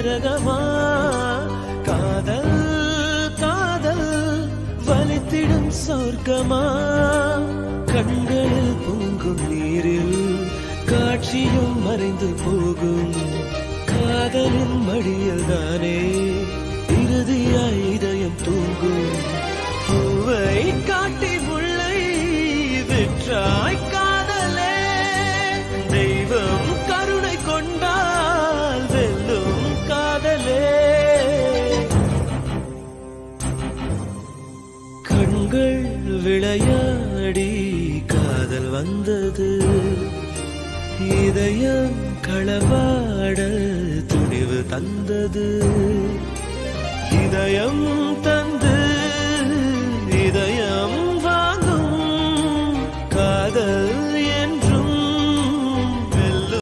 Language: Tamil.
நரகமா? காதல் காதல் வலித்திடும் சொர்க்கமா? கண்களில் பொங்கும் நீரில் காட்சியும் மறைந்து போகும். காதலின் மடியில் தானே இறுதியாய் இதயம் தூங்கும். பூவை காட்டி முல்லை விற்றாய் காதலே, தெய்வம் கருணை கொண்டால் வெல்லும் காதலே. கண்கள் விளையாடி காதல் வந்தது, இதயம் களவாட துணிவு தந்தது. இதயம் தந்து